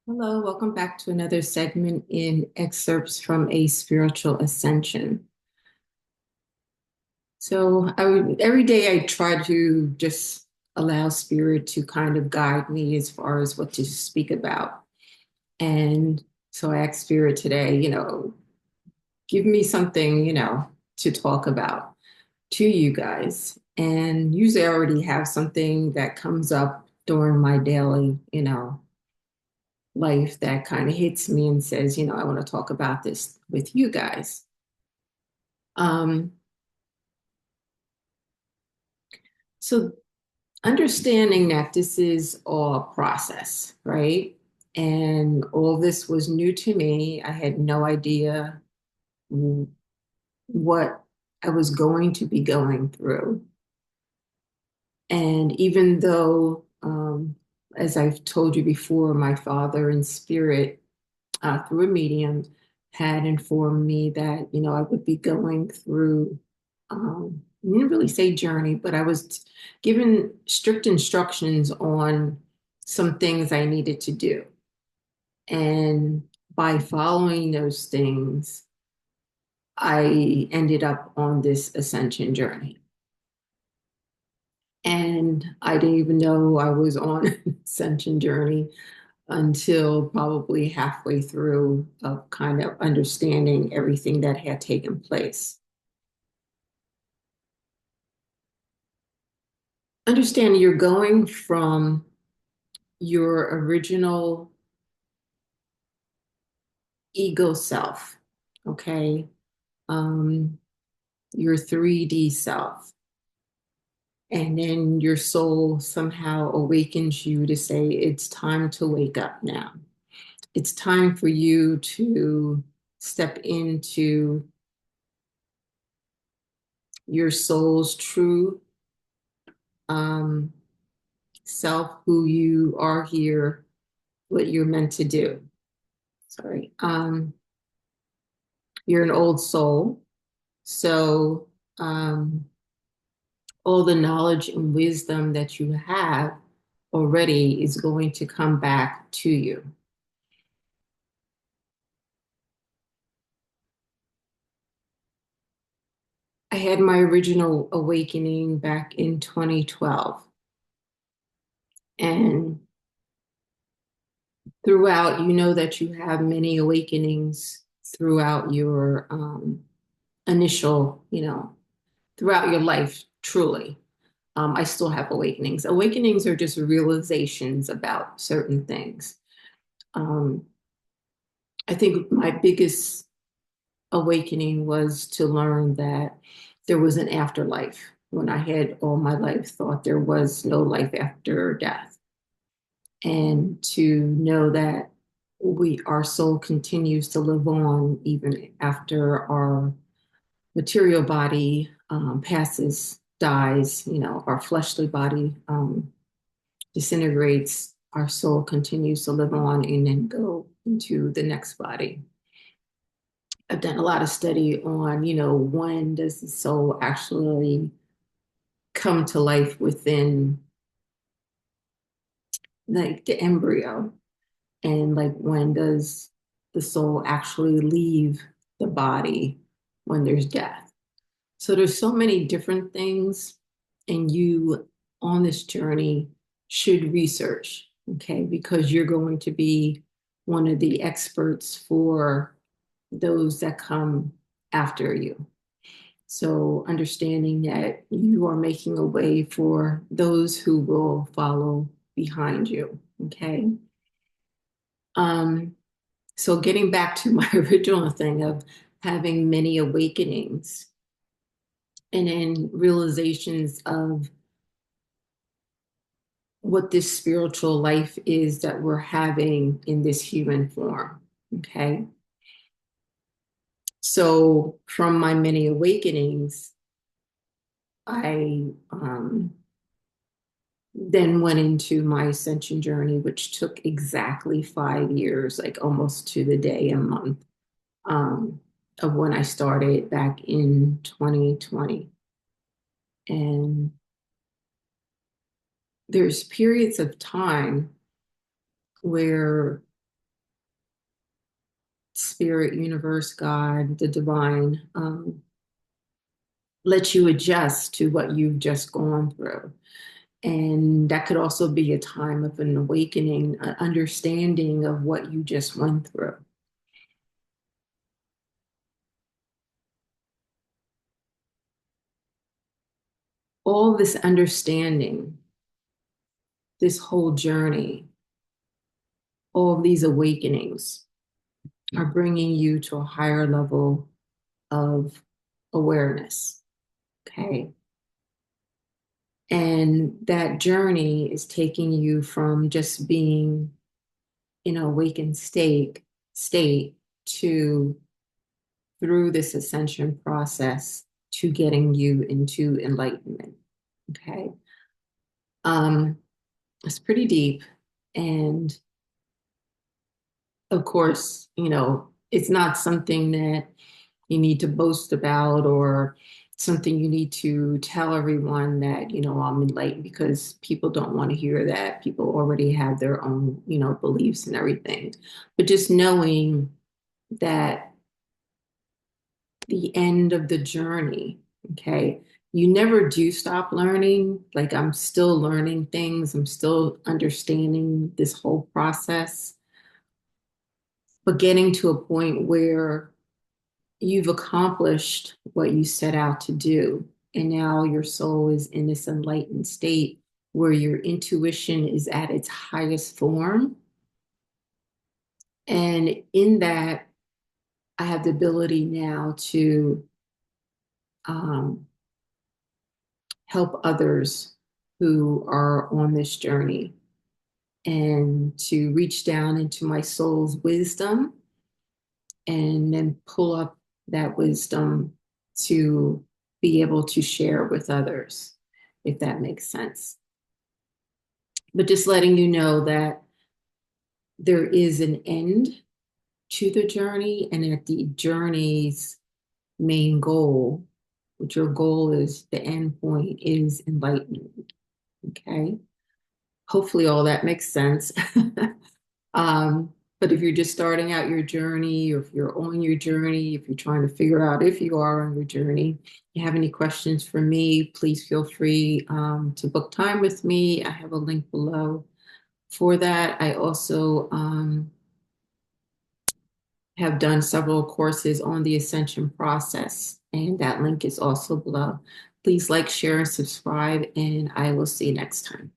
Hello, welcome back to another segment in excerpts from a spiritual ascension. Every day I try to just allow spirit to kind of guide me as far as what to speak about. And so I asked spirit today, give me something, to talk about to you guys. And usually I already have something that comes up during my daily, life that kind of hits me and says, I want to talk about this with you guys. Um, so understanding that this is all a process, right? And all this was new to me. I had no idea what I was going to be going through. And even though, as I've told you before, my father in spirit, through a medium, had informed me that, I would be going through, I didn't really say journey, but I was given strict instructions on some things I needed to do. And by following those things, I ended up on this ascension journey. And I didn't even know I was on an ascension journey until probably halfway through of kind of understanding everything that had taken place. Understand you're going from your original ego self, okay? Um, your 3D self. And then your soul somehow awakens you to say, it's time to wake up now. It's time for you to step into your soul's true um, self, who you are here, what you're meant to do. Sorry. You're an old soul. So um, all the knowledge and wisdom that you have already is going to come back to you. I had my original awakening back in 2012. And throughout, you know that you have many awakenings throughout your initial, throughout your life, truly. I still have awakenings. Awakenings are just realizations about certain things. Um, I think my biggest awakening was to learn that there was an afterlife when I had all my life thought there was no life after death. And to know that our soul continues to live on even after our material body passes, dies, our fleshly body disintegrates, our soul continues to live on and then go into the next body. I've done a lot of study on, when does the soul actually come to life within like the embryo, and like when does the soul actually leave the body when there's death. So there's so many different things, and you on this journey should research, okay? Because you're going to be one of the experts for those that come after you. So understanding that you are making a way for those who will follow behind you, okay? Um, so getting back to my original thing of having many awakenings and then realizations of what this spiritual life is that we're having in this human form. Okay. So from my many awakenings, I then went into my ascension journey, which took exactly 5 years, like almost to the day and month, um, of when I started back in 2020. And there's periods of time where spirit, universe, God, the divine, let you adjust to what you've just gone through. And that could also be a time of an awakening, an understanding of what you just went through. All this understanding, this whole journey, all of these awakenings are bringing you to a higher level of awareness. Okay. And that journey is taking you from just being in an awakened state to through this ascension process to getting you into enlightenment. Okay. Um, it's pretty deep. And of course, it's not something that you need to boast about or something you need to tell everyone that, I'm enlightened, because people don't want to hear that. People already have their own, beliefs and everything. But just knowing that the end of the journey, okay, you never do stop learning. Like, I'm still learning things, I'm still understanding this whole process, but getting to a point where you've accomplished what you set out to do. And now your soul is in this enlightened state where your intuition is at its highest form. And in that, I have the ability now to um, help others who are on this journey and to reach down into my soul's wisdom and then pull up that wisdom to be able to share with others, if that makes sense. But just letting you know that there is an end to the journey, and at the journey's main goal, which your goal is, the end point is enlightenment. Okay. Hopefully all that makes sense. But if you're just starting out your journey, or if you're on your journey, if you're trying to figure out if you are on your journey, if you have any questions for me, please feel free to book time with me. I have a link below for that. I also have done several courses on the ascension process, and that link is also below. Please like, share, and subscribe, and I will see you next time.